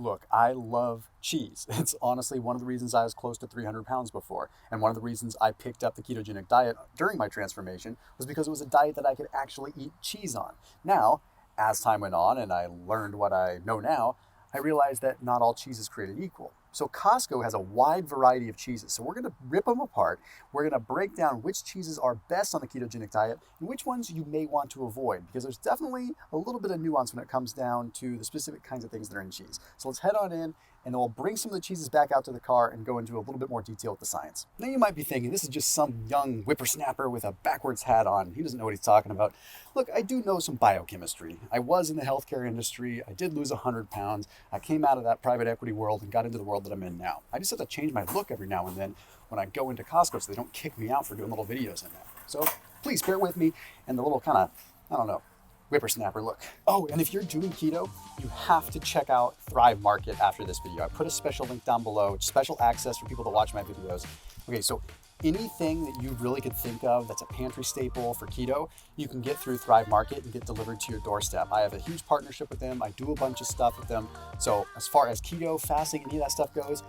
Look, I love cheese. It's honestly one of the reasons I was close to 300 pounds before. And one of the reasons I picked up the ketogenic diet during my transformation was because it was a diet that I could actually eat cheese on. Now, as time went on and I learned what I know now, I realized that not all cheese is created equal. So Costco has a wide variety of cheeses. So we're going to rip them apart. We're going to break down which cheeses are best on the ketogenic diet and which ones you may want to avoid, because there's definitely a little bit of nuance when it comes down to the specific kinds of things that are in cheese. So let's head on in, and then we'll bring some of the cheeses back out to the car and go into a little bit more detail with the science. Now you might be thinking, this is just some young whippersnapper with a backwards hat on. He doesn't know what he's talking about. Look, I do know some biochemistry. I was in the healthcare industry. I did lose 100 pounds. I came out of that private equity world and got into the world that I'm in now. I just have to change my look every now and then when I go into Costco so they don't kick me out for doing little videos in there. So please bear with me and the little kind of, I don't know, whippersnapper look. Oh, and if you're doing keto, you have to check out Thrive Market after this video. I put a special link down below, special access for people to watch my videos. Okay, so anything that you really could think of that's a pantry staple for keto, you can get through Thrive Market and get delivered to your doorstep. I have a huge partnership with them. I do a bunch of stuff with them. So as far as keto, fasting, any of that stuff goes,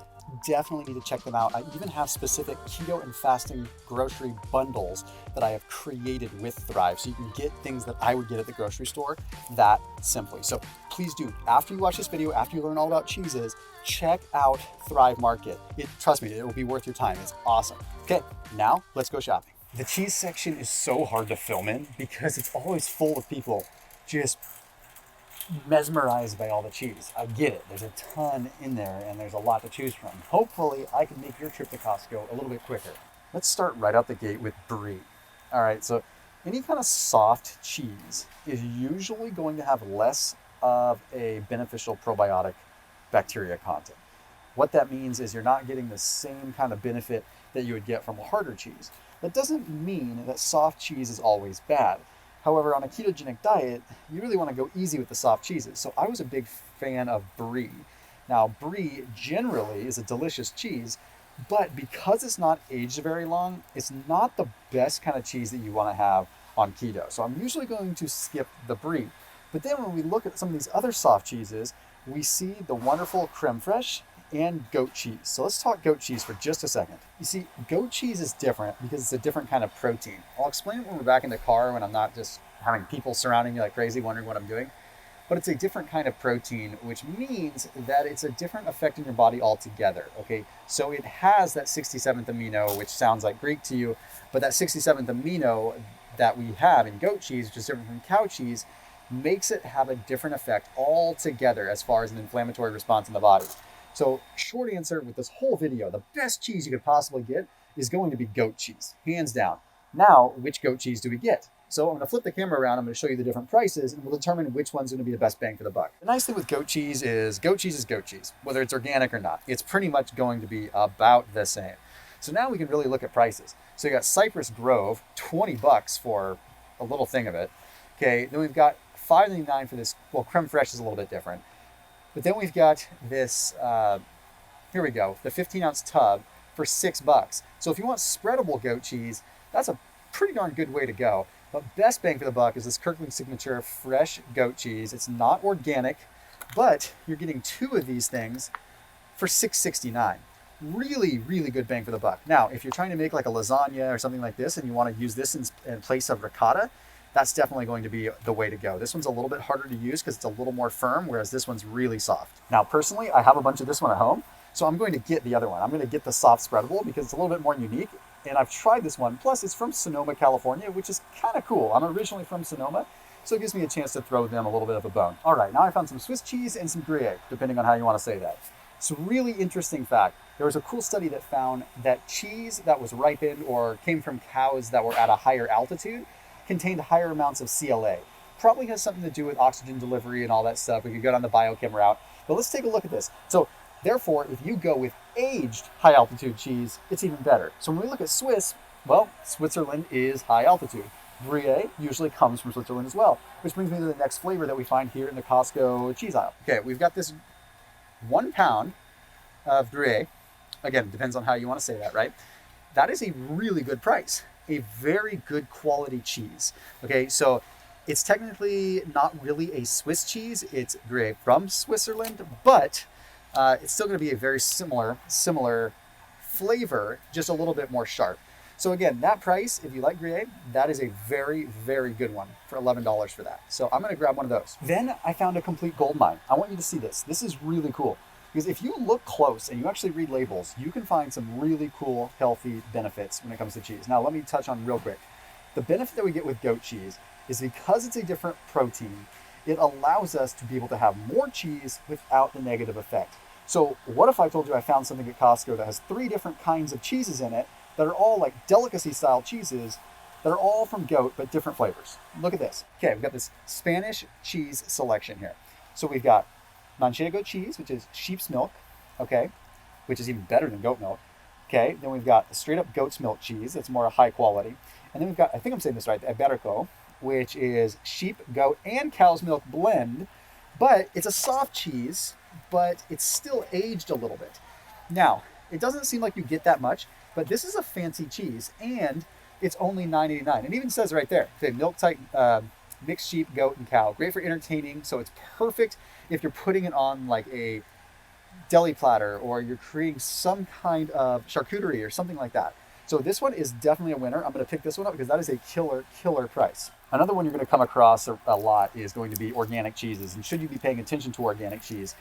definitely need to check them out. I even have specific keto and fasting grocery bundles that I have created with Thrive. So you can get things that I would get at the grocery store that simply. So please do, after you watch this video, after you learn all about cheeses, check out Thrive Market. Trust me, it will be worth your time. It's awesome. Okay, now let's go shopping. The cheese section is so hard to film in because it's always full of people just mesmerized by all the cheese. I get it. There's a ton in there and there's a lot to choose from. Hopefully I can make your trip to Costco a little bit quicker. Let's start right out the gate with brie. All right, so any kind of soft cheese is usually going to have less of a beneficial probiotic bacteria content. What that means is you're not getting the same kind of benefit that you would get from a harder cheese. That doesn't mean that soft cheese is always bad. However, on a ketogenic diet, you really want to go easy with the soft cheeses. So I was a big fan of brie. Now, brie generally is a delicious cheese, but because it's not aged very long, it's not the best kind of cheese that you want to have on keto. So I'm usually going to skip the brie. But then when we look at some of these other soft cheeses, we see the wonderful creme fraiche and goat cheese. So let's talk goat cheese for just a second. You see, goat cheese is different because it's a different kind of protein. I'll explain it when we're back in the car when I'm not just having people surrounding me like crazy wondering what I'm doing. But it's a different kind of protein, which means that it's a different effect in your body altogether, okay? So it has that 67th amino, which sounds like Greek to you, but that 67th amino that we have in goat cheese, which is different from cow cheese, makes it have a different effect altogether as far as an inflammatory response in the body. So short answer with this whole video, the best cheese you could possibly get is going to be goat cheese, hands down. Now, which goat cheese do we get? So I'm going to flip the camera around, I'm going to show you the different prices, and we'll determine which one's going to be the best bang for the buck. The nice thing with goat cheese is goat cheese, whether it's organic or not. It's pretty much going to be about the same. So now we can really look at prices. So you got Cypress Grove, 20 bucks for a little thing of it. Okay, then we've got $5.99 for this, well, creme fraiche is a little bit different. But then we've got this, here we go, the 15-ounce tub for $6. So if you want spreadable goat cheese, that's a pretty darn good way to go. But best bang for the buck is this Kirkland Signature fresh goat cheese. It's not organic, but you're getting 2 of these things for $6.69. Really, really good bang for the buck. Now, if you're trying to make like a lasagna or something like this and you want to use this in place of ricotta, that's definitely going to be the way to go. This one's a little bit harder to use because it's a little more firm, whereas this one's really soft. Now, personally, I have a bunch of this one at home, so I'm going to get the other one. I'm going to get the soft spreadable because it's a little bit more unique, and I've tried this one. Plus, it's from Sonoma, California, which is kind of cool. I'm originally from Sonoma, so it gives me a chance to throw them a little bit of a bone. All right, now I found some Swiss cheese and some Gruyere, depending on how you want to say that. It's a really interesting fact. There was a cool study that found that cheese that was ripened or came from cows that were at a higher altitude contained higher amounts of CLA. Probably has something to do with oxygen delivery and all that stuff. We could go down the biochem route, but let's take a look at this. So therefore, if you go with aged high altitude cheese, it's even better. So when we look at Swiss, well, Switzerland is high altitude. Gruyere usually comes from Switzerland as well, which brings me to the next flavor that we find here in the Costco cheese aisle. Okay, we've got this 1 pound of Gruyere. Again, it depends on how you want to say that, right? That is a really good price. A very good quality cheese. Okay, so it's technically not really a Swiss cheese. It's Gruyere from Switzerland, but it's still going to be a very similar flavor, just a little bit more sharp. So again, that price, if you like Gruyere, that is a very, very good one for $11 for that. So I'm going to grab one of those. Then I found a complete gold mine. I want you to see this. This is really cool. Because if you look close and you actually read labels, you can find some really cool, healthy benefits when it comes to cheese. Now, let me touch on real quick. The benefit that we get with goat cheese is because it's a different protein, it allows us to be able to have more cheese without the negative effect. So what if I told you I found something at Costco that has 3 different kinds of cheeses in it that are all like delicacy style cheeses that are all from goat, but different flavors? Look at this. Okay, we've got this Spanish cheese selection here. So we've got manchego cheese, which is sheep's milk, okay, which is even better than goat milk. Okay, then we've got straight up goat's milk cheese that's more high quality. And then we've got, I think I'm saying this right, Iberico, which is sheep, goat, and cow's milk blend, but it's a soft cheese, but it's still aged a little bit. Now, it doesn't seem like you get that much, but this is a fancy cheese, and it's only $9.89. It even says right there, okay, milk type, mixed sheep, goat, and cow. Great for entertaining, so it's perfect if you're putting it on like a deli platter or you're creating some kind of charcuterie or something like that. So this one is definitely a winner. I'm going to pick this one up because that is a killer price. Another one you're going to come across a lot is going to be organic cheeses. And should you be paying attention to organic cheese?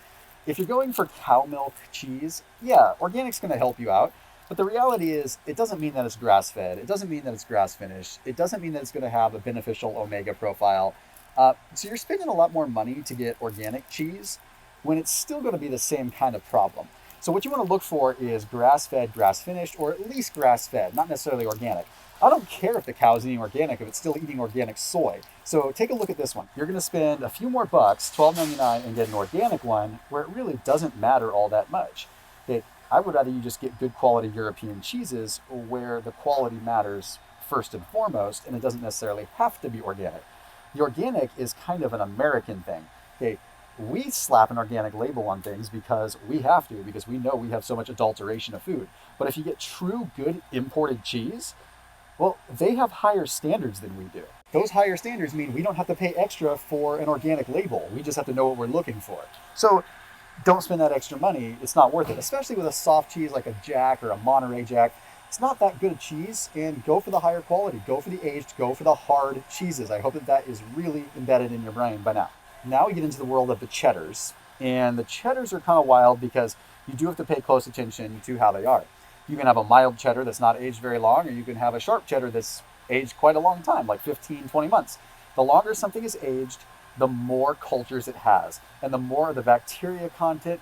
If you're going for cow milk cheese, yeah, organic's going to help you out. But the reality is it doesn't mean that it's grass-fed. It doesn't mean that it's grass-finished. It doesn't mean that it's going to have a beneficial omega profile. So you're spending a lot more money to get organic cheese when it's still going to be the same kind of problem. So what you want to look for is grass-fed, grass-finished, or at least grass-fed, not necessarily organic. I don't care if the cow's eating organic if it's still eating organic soy. So take a look at this one. You're going to spend a few more bucks, $12.99, and get an organic one where it really doesn't matter all that much. Okay, I would rather you just get good quality European cheeses where the quality matters first and foremost, and it doesn't necessarily have to be organic. The organic is kind of an American thing. Okay, we slap an organic label on things because we have to, because we know we have so much adulteration of food. But if you get true good imported cheese, well, they have higher standards than we do. Those higher standards mean we don't have to pay extra for an organic label. We just have to know what we're looking for. So don't spend that extra money. It's not worth it, especially with a soft cheese like a Jack or a Monterey Jack. It's not that good a cheese, and go for the higher quality. Go for the aged, go for the hard cheeses. I hope that is really embedded in your brain by now. Now we get into the world of the cheddars, and the cheddars are kind of wild because you do have to pay close attention to how they are. You can have a mild cheddar that's not aged very long, or you can have a sharp cheddar that's aged quite a long time, like 15, 20 months. The longer something is aged, the more cultures it has, and the more the bacteria content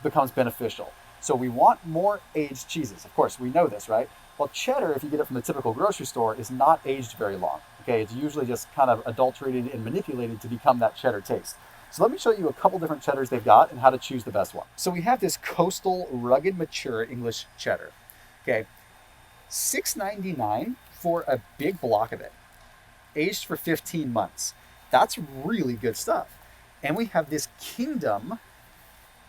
becomes beneficial. So we want more aged cheeses. Of course, we know this, right? Well, cheddar, if you get it from the typical grocery store, is not aged very long. Okay, it's usually just kind of adulterated and manipulated to become that cheddar taste. So let me show you a couple different cheddars they've got and how to choose the best one. So we have this coastal, rugged, mature English cheddar. Okay, $6.99 for a big block of it, aged for 15 months. That's really good stuff. And we have this Kingdom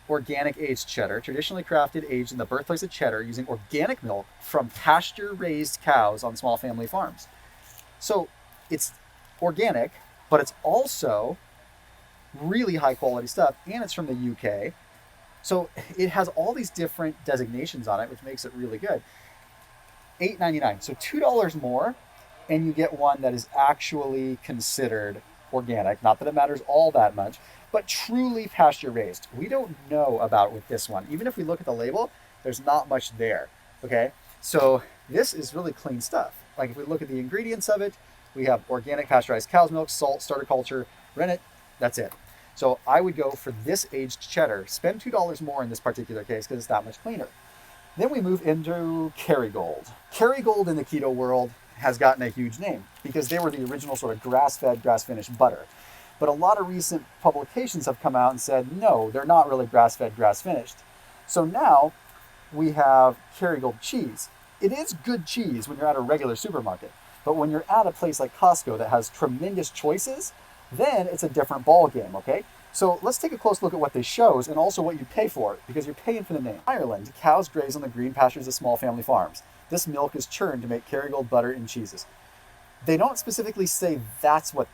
organic aged cheddar, traditionally crafted, aged in the birthplace of cheddar using organic milk from pasture-raised cows on small family farms. So it's organic, but it's also really high quality stuff, and it's from the UK. So it has all these different designations on it, which makes it really good. $8.99, so $2 more, and you get one that is actually considered organic. Not that it matters all that much, but truly pasture raised. We don't know about with this one. Even if we look at the label, there's not much there, okay? So this is really clean stuff. Like if we look at the ingredients of it, we have organic pasteurized cow's milk, salt, starter culture, rennet, that's it. So I would go for this aged cheddar, spend $2 more in this particular case because it's that much cleaner. Then we move into Kerrygold. Kerrygold in the keto world has gotten a huge name because they were the original sort of grass-fed, grass-finished butter. But a lot of recent publications have come out and said, no, they're not really grass-fed, grass-finished. So now we have Kerrygold cheese. It is good cheese when you're at a regular supermarket, but when you're at a place like Costco that has tremendous choices, then it's a different ball game, okay? So let's take a close look at what this shows and also what you pay for it, because you're paying for the name. Ireland, cows graze on the green pastures of small family farms. This milk is churned to make Kerrygold butter and cheeses. They don't specifically say that's what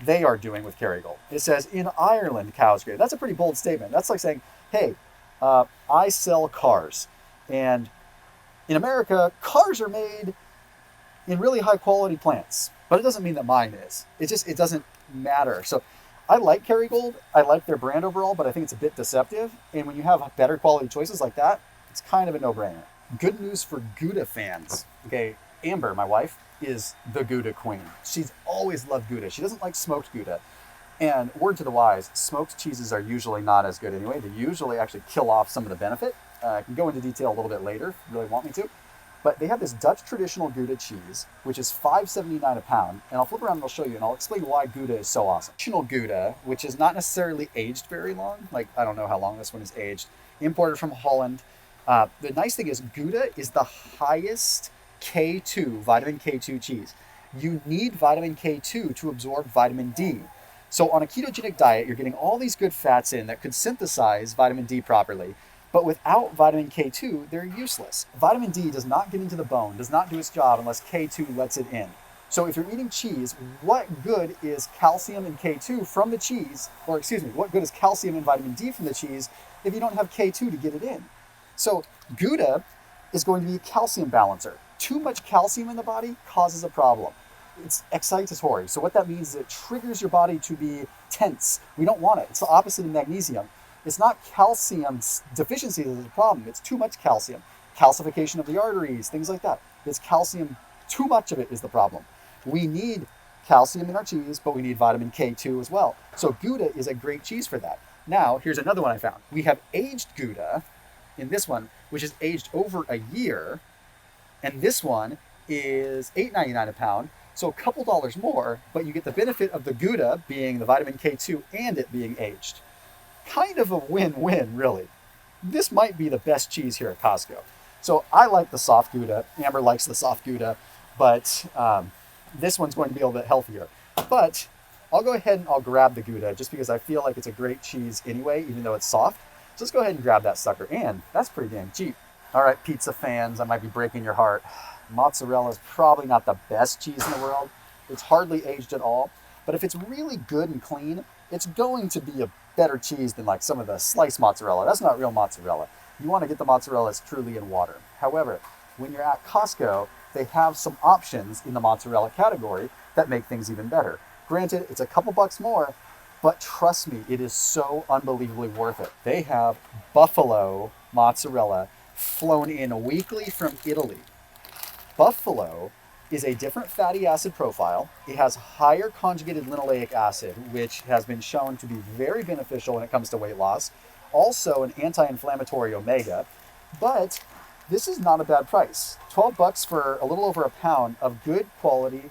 they are doing with Kerrygold. It says, in Ireland, cows grade. That's a pretty bold statement. That's like saying, hey, I sell cars. And in America, cars are made in really high quality plants. But it doesn't mean that mine is. It doesn't matter. So I like Kerrygold. I like their brand overall, but I think it's a bit deceptive. And when you have better quality choices like that, it's kind of a no-brainer. Good news for Gouda fans. Okay, Amber, my wife, is the Gouda queen. She's always loved Gouda. She doesn't like smoked Gouda. And word to the wise, smoked cheeses are usually not as good anyway. They usually actually kill off some of the benefit. I can go into detail a little bit later if you really want me to. But they have this Dutch traditional Gouda cheese, which is $5.79 a pound. And I'll flip around and I'll show you, and I'll explain why Gouda is so awesome. Traditional Gouda, which is not necessarily aged very long. Like, I don't know how long this one is aged. Imported from Holland. The nice thing is Gouda is the highest K2, vitamin K2 cheese. You need vitamin K2 to absorb vitamin D. So on a ketogenic diet, you're getting all these good fats in that could synthesize vitamin D properly. But without vitamin K2, they're useless. Vitamin D does not get into the bone, does not do its job unless K2 lets it in. So if you're eating cheese, what good is calcium and K2 from the cheese, or excuse me, what good is calcium and vitamin D from the cheese if you don't have K2 to get it in? So Gouda is going to be a calcium balancer. Too much calcium in the body causes a problem. It's excitatory. So what that means is it triggers your body to be tense. We don't want it. It's the opposite of magnesium. It's not calcium deficiency that is the problem. It's too much calcium. Calcification of the arteries, things like that. It's calcium, too much of it is the problem. We need calcium in our cheese, but we need vitamin K2 as well. So Gouda is a great cheese for that. Now, here's another one I found. We have aged Gouda in this one, which is aged over a year. And this one is $8.99 a pound. So a couple dollars more, but you get the benefit of the Gouda being the vitamin K2 and it being aged. Kind of a win-win, really. This might be the best cheese here at Costco. So I like the soft Gouda. Amber likes the soft Gouda, but this one's going to be a little bit healthier. But I'll go ahead and I'll grab the Gouda just because I feel like it's a great cheese anyway, even though it's soft. So let's go ahead and grab that sucker. And that's pretty damn cheap. All right, pizza fans, I might be breaking your heart. Mozzarella is probably not the best cheese in the world. It's hardly aged at all. But if it's really good and clean, it's going to be a better cheese than like some of the sliced mozzarella. That's not real mozzarella. You want to get the mozzarella that's truly in water. However, when you're at Costco, they have some options in the mozzarella category that make things even better. Granted, it's a couple bucks more, but trust me, it is so unbelievably worth it. They have buffalo mozzarella flown in weekly from Italy. Buffalo is a different fatty acid profile. It has higher conjugated linoleic acid, which has been shown to be very beneficial when it comes to weight loss. Also an anti-inflammatory omega, but this is not a bad price. 12 bucks for a little over a pound of good quality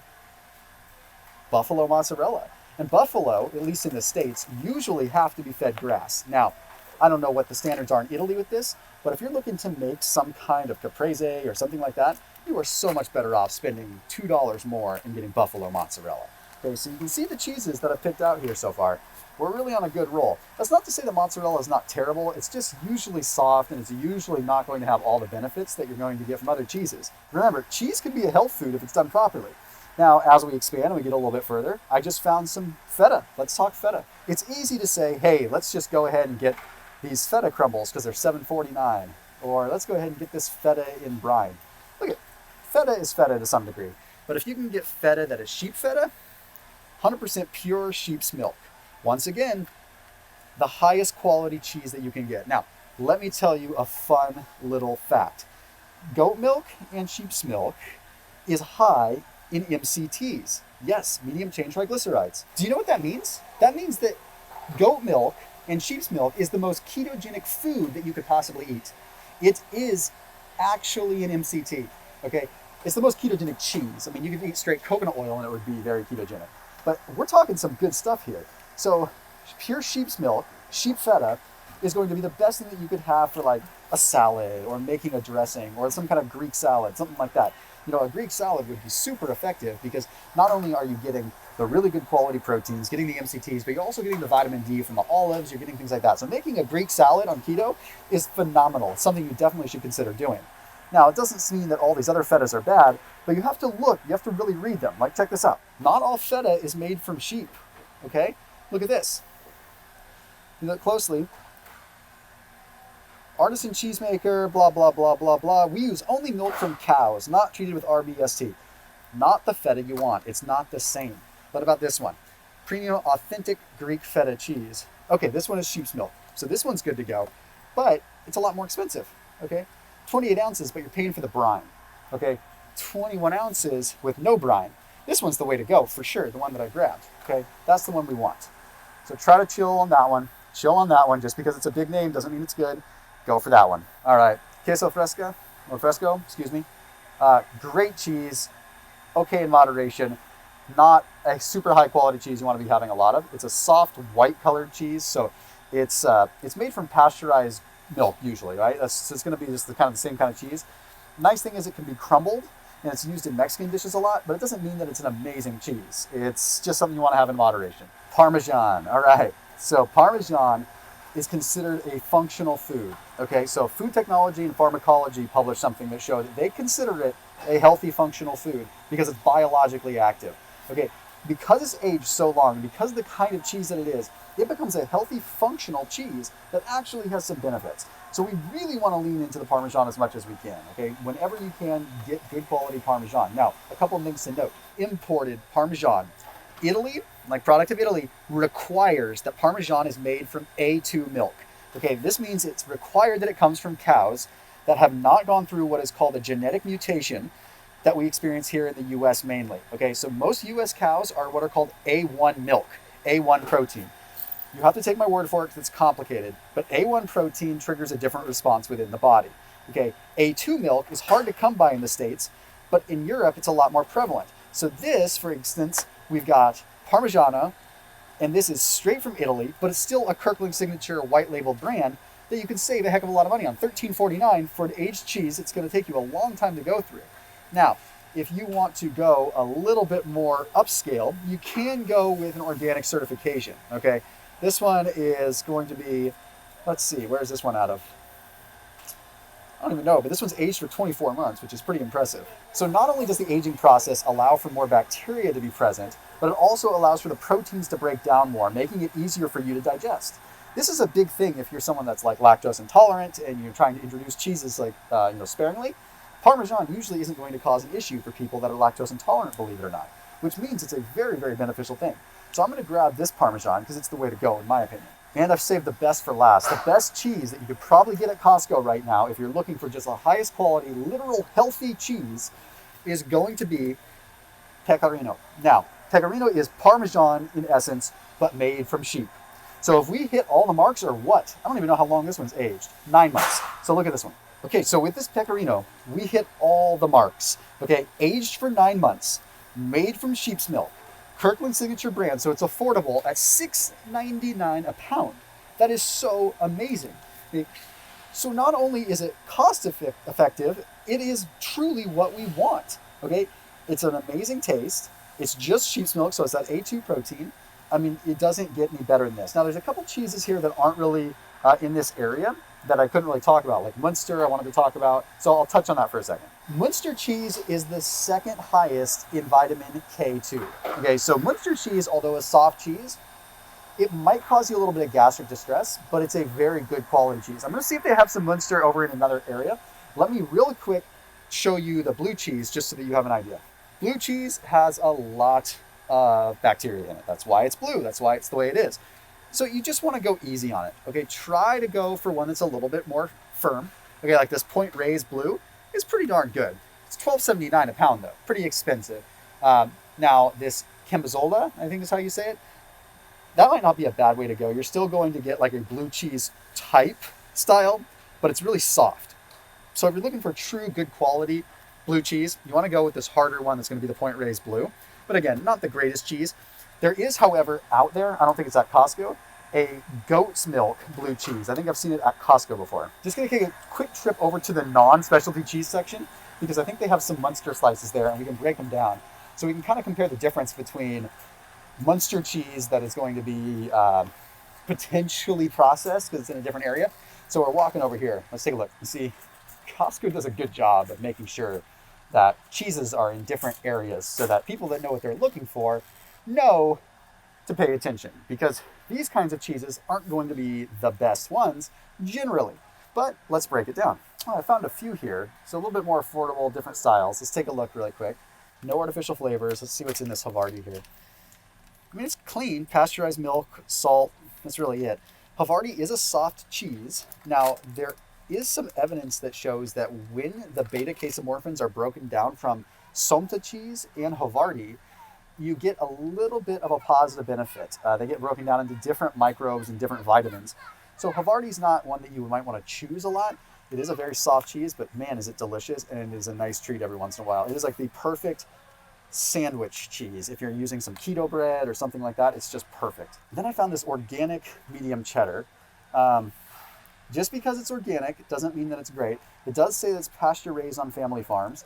buffalo mozzarella. And buffalo, at least in the States, usually have to be fed grass. Now, I don't know what the standards are in Italy with this, but if you're looking to make some kind of caprese or something like that, you are so much better off spending $2 more and getting buffalo mozzarella. Okay, so you can see the cheeses that I've picked out here so far. We're really on a good roll. That's not to say that mozzarella is not terrible. It's just usually soft and it's usually not going to have all the benefits that you're going to get from other cheeses. Remember, cheese can be a health food if it's done properly. Now, as we expand and we get a little bit further, I just found some feta. Let's talk feta. It's easy to say, hey, let's just go ahead and get these feta crumbles because they're $7.49. Or let's go ahead and get this feta in brine. Look at feta is feta to some degree. But if you can get feta that is sheep feta, 100% pure sheep's milk. Once again, the highest quality cheese that you can get. Now, let me tell you a fun little fact. Goat milk and sheep's milk is high in MCTs. Yes, medium chain triglycerides. Do you know what that means? That means that goat milk and sheep's milk is the most ketogenic food that you could possibly eat. It is actually an MCT, okay? It's the most ketogenic cheese. I mean, you could eat straight coconut oil and it would be very ketogenic. But we're talking some good stuff here. So pure sheep's milk, sheep feta, is going to be the best thing that you could have for like a salad or making a dressing or some kind of Greek salad, something like that. You know, a Greek salad would be super effective because not only are you getting the really good quality proteins, getting the MCTs, but you're also getting the vitamin D from the olives, you're getting things like that. So making a Greek salad on keto is phenomenal. It's something you definitely should consider doing. Now, it doesn't mean that all these other fetas are bad, but you have to look, you have to really read them. Like, check this out. Not all feta is made from sheep. okay? Look at this. If you look closely, artisan cheesemaker, blah, blah, blah, blah, blah. We use only milk from cows, not treated with RBST. Not the feta you want. It's not the same. What about this one? Premium authentic Greek feta cheese. Okay, this one is sheep's milk. So this one's good to go, but it's a lot more expensive, okay? 28 ounces, but you're paying for the brine, okay? 21 ounces with no brine. This one's the way to go, for sure, the one that I grabbed, okay? That's the one we want. So try to chill on that one. Chill on that one. Just because it's a big name doesn't mean it's good. Go for that one. All right, Queso fresco, or fresco, excuse me. Great cheese, okay in moderation. Not a super high quality cheese you want to be having a lot of. It's a soft white colored cheese, so it's made from pasteurized milk usually, right? It's going to be just the same kind of cheese. Nice thing is it can be crumbled, and it's used in Mexican dishes a lot, but it doesn't mean that it's an amazing cheese. It's just something you want to have in moderation. Parmesan, all right. So Parmesan is considered a functional food, okay? So Food Technology and Pharmacology published something that showed that they consider it a healthy functional food because it's biologically active, okay? Because it's aged so long, because of the kind of cheese that it is, it becomes a healthy functional cheese that actually has some benefits. So we really want to lean into the Parmesan as much as we can, okay? Whenever you can, get good quality Parmesan. Now, a couple of things to note. Imported Parmesan. Italy, like product of Italy, requires that Parmesan is made from A2 milk. Okay, this means it's required that it comes from cows that have not gone through what is called a genetic mutation that we experience here in the US mainly. Okay, so most US cows are what are called A1 milk, A1 protein. You have to take my word for it because it's complicated, but A1 protein triggers a different response within the body. Okay, A2 milk is hard to come by in the States, but in Europe it's a lot more prevalent. So this, for instance, we've got Parmigiano, and this is straight from Italy, but it's still a Kirkland Signature white label brand that you can save a heck of a lot of money on. $13.49 for an aged cheese. It's going to take you a long time to go through. Now, if you want to go a little bit more upscale, you can go with an organic certification, okay? This one is going to be, let's see, where is this one out of? I don't even know, but this one's aged for 24 months, which is pretty impressive. So not only does the aging process allow for more bacteria to be present, but it also allows for the proteins to break down more, making it easier for you to digest. This is a big thing if you're someone that's like lactose intolerant and you're trying to introduce cheeses like sparingly. Parmesan usually isn't going to cause an issue for people that are lactose intolerant, believe it or not, which means it's a very, very beneficial thing. So I'm going to grab this Parmesan because it's the way to go in my opinion. And I've saved the best for last. The best cheese that you could probably get at Costco right now, if you're looking for just the highest quality, literal healthy cheese, is going to be Pecorino. Now, Pecorino is Parmesan in essence, but made from sheep. So if we hit all the marks or what? I don't even know how long this one's aged. 9 months. So look at this one. Okay, so with this Pecorino, we hit all the marks. Okay, aged for 9 months, made from sheep's milk. Kirkland Signature brand, so it's affordable at $6.99 a pound. That is so amazing. So not only is it cost effective, it is truly what we want, okay? It's an amazing taste. It's just sheep's milk, so it's that A2 protein. I mean, it doesn't get any better than this. Now, there's a couple cheeses here that aren't really in this area that I couldn't really talk about, like Munster I wanted to talk about, so I'll touch on that for a second. Munster cheese is the second highest in vitamin K2. Okay, so Munster cheese, although a soft cheese, it might cause you a little bit of gastric distress, but it's a very good quality cheese. I'm gonna see if they have some Munster over in another area. Let me really quick show you the blue cheese just so that you have an idea. Blue cheese has a lot of bacteria in it. That's why it's blue, that's why it's the way it is. So you just want to go easy on it, okay? Try to go for one that's a little bit more firm. Okay, like this Point Reyes Blue is pretty darn good. It's $12.79 a pound though, pretty expensive. Now this Cambozola, I think is how you say it, that might not be a bad way to go. You're still going to get like a blue cheese type style, but it's really soft. So if you're looking for true good quality blue cheese, you want to go with this harder one that's going to be the Point Reyes Blue. But again, not the greatest cheese. There is, however, out there, I don't think it's at Costco, a goat's milk blue cheese. I think I've seen it at Costco before. Just gonna take a quick trip over to the non-specialty cheese section because I think they have some Munster slices there and we can break them down. So we can kind of compare the difference between Munster cheese that is going to be potentially processed because it's in a different area. So we're walking over here. Let's take a look. You see, Costco does a good job at making sure that cheeses are in different areas so that people that know what they're looking for know to pay attention, because these kinds of cheeses aren't going to be the best ones generally. But let's break it down. I found a few here, so a little bit more affordable, different styles. Let's take a look really quick. No artificial flavors. Let's see what's in this Havarti here. I mean, it's clean, pasteurized milk, salt, that's really it. Havarti is a soft cheese. Now, there is some evidence that shows that when the beta casomorphins are broken down from Somta cheese and Havarti, you get a little bit of a positive benefit. They get broken down into different microbes and different vitamins. So Havarti's not one that you might want to choose a lot. It is a very soft cheese, but man, is it delicious, and it is a nice treat every once in a while. It is like the perfect sandwich cheese. If you're using some keto bread or something like that, it's just perfect. Then I found this organic medium cheddar. Just because it's organic doesn't mean that it's great. It does say that it's pasture raised on family farms.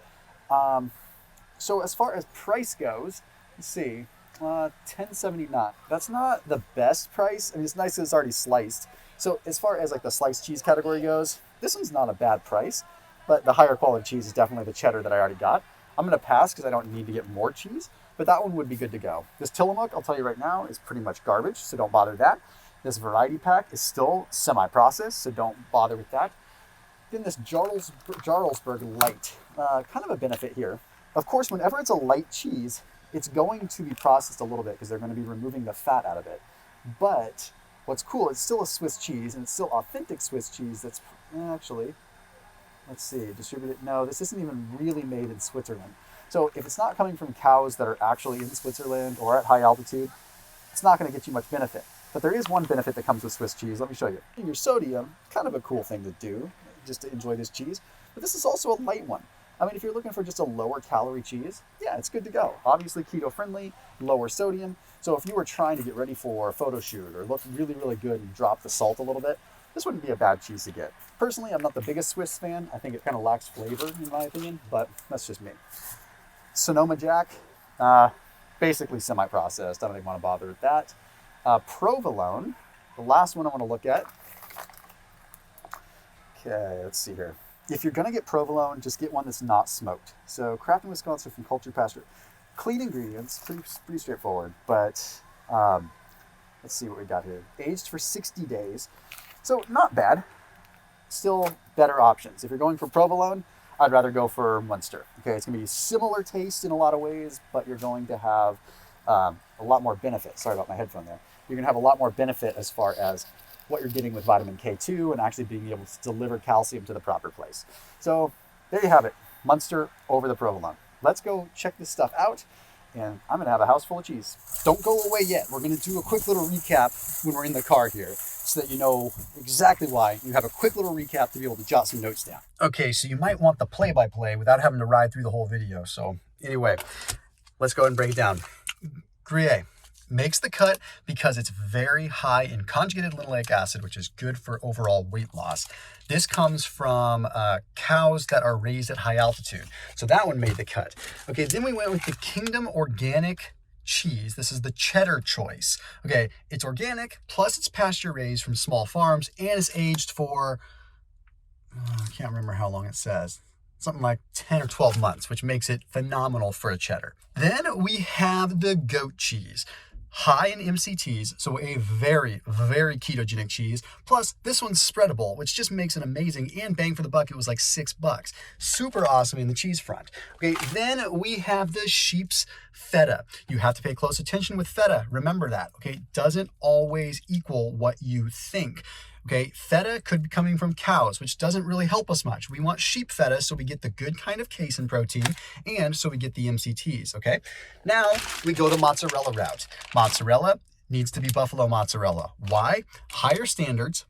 So as far as price goes, let's see, $10.79. That's not the best price. I mean, it's nice that it's already sliced. So as far as like the sliced cheese category goes, this one's not a bad price, but the higher quality cheese is definitely the cheddar that I already got. I'm going to pass because I don't need to get more cheese, but that one would be good to go. This Tillamook, I'll tell you right now, is pretty much garbage, so don't bother that. This variety pack is still semi-processed, so don't bother with that. Then this Jarlsberg Light, kind of a benefit here. Of course, whenever it's a light cheese, it's going to be processed a little bit because they're going to be removing the fat out of it. But what's cool, it's still a Swiss cheese, and it's still authentic Swiss cheese that's actually, let's see, distributed. No, this isn't even really made in Switzerland. So if it's not coming from cows that are actually in Switzerland or at high altitude, it's not going to get you much benefit. But there is one benefit that comes with Swiss cheese. Let me show you. Your sodium, kind of a cool thing to do, just to enjoy this cheese. But this is also a light one. I mean, if you're looking for just a lower calorie cheese, yeah, it's good to go. Obviously keto friendly, lower sodium. So if you were trying to get ready for a photo shoot or look really, really good and drop the salt a little bit, this wouldn't be a bad cheese to get. Personally, I'm not the biggest Swiss fan. I think it kind of lacks flavor in my opinion, but that's just me. Sonoma Jack, basically semi-processed. I don't even want to bother with that. Provolone, the last one I want to look at. Okay, let's see here. If you're going to get provolone, just get one that's not smoked. So Kraft and Wisconsin from cultured pasture. Clean ingredients, pretty straightforward, but let's see what we got here. Aged for 60 days. So not bad. Still better options. If you're going for provolone, I'd rather go for Munster. Okay, it's going to be similar taste in a lot of ways, but you're going to have a lot more benefit. Sorry about my headphone there. You're going to have a lot more benefit as far as what you're getting with vitamin K2 and actually being able to deliver calcium to the proper place. So there you have it. Munster over the provolone. Let's go check this stuff out, and I'm going to have a house full of cheese. Don't go away yet. We're going to do a quick little recap when we're in the car here so that you know exactly why. You have a quick little recap to be able to jot some notes down. Okay, so you might want the play-by-play without having to ride through the whole video. So anyway, let's go ahead and break it down. Gruyere makes the cut because it's very high in conjugated linoleic acid, which is good for overall weight loss. This comes from cows that are raised at high altitude. So that one made the cut. Okay, then we went with the Kingdom Organic cheese. This is the cheddar choice. Okay, it's organic, plus it's pasture raised from small farms, and it's aged for, I can't remember how long it says. Something like 10 or 12 months, which makes it phenomenal for a cheddar. Then we have the goat cheese. High in MCTs, so a very, very ketogenic cheese. Plus, this one's spreadable, which just makes it amazing, and bang for the buck, it was like $6. Super awesome in the cheese front. Okay, then we have the sheep's feta. You have to pay close attention with feta. Remember that, okay? It doesn't always equal what you think. Okay, feta could be coming from cows, which doesn't really help us much. We want sheep feta so we get the good kind of casein protein and so we get the MCTs, okay? Now we go the mozzarella route. Mozzarella needs to be buffalo mozzarella. Why? Higher standards,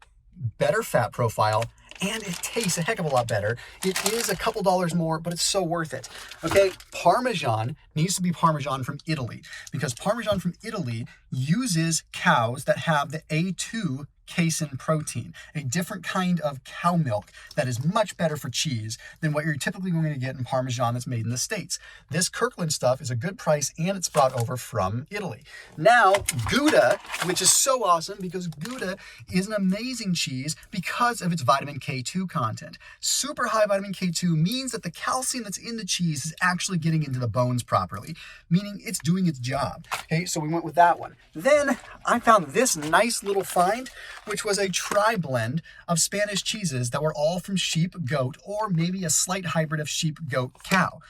better fat profile, and it tastes a heck of a lot better. It is a couple dollars more, but it's so worth it. Okay, Parmesan needs to be Parmesan from Italy because Parmesan from Italy uses cows that have the A2 casein protein, a different kind of cow milk that is much better for cheese than what you're typically going to get in Parmesan that's made in the States. This Kirkland stuff is a good price, and it's brought over from Italy. Now, Gouda, which is so awesome because Gouda is an amazing cheese because of its vitamin K2 content. Super high vitamin K2 means that the calcium that's in the cheese is actually getting into the bones properly, meaning it's doing its job. Okay, so we went with that one. Then I found this nice little find, which was a tri-blend of Spanish cheeses that were all from sheep, goat, or maybe a slight hybrid of sheep, goat, cow.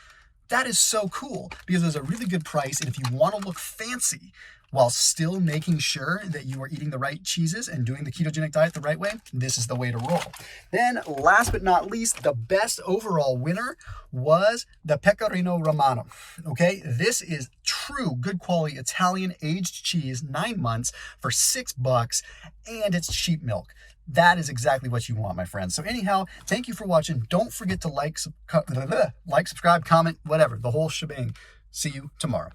That is so cool because it's a really good price, and if you want to look fancy while still making sure that you are eating the right cheeses and doing the ketogenic diet the right way, this is the way to roll. Then last but not least, the best overall winner was the Pecorino Romano. Okay, this is true good quality Italian aged cheese, 9 months for $6, and it's sheep milk. That is exactly what you want, my friends. So anyhow, thank you for watching. Don't forget to like, subscribe, comment, whatever, the whole shebang. See you tomorrow.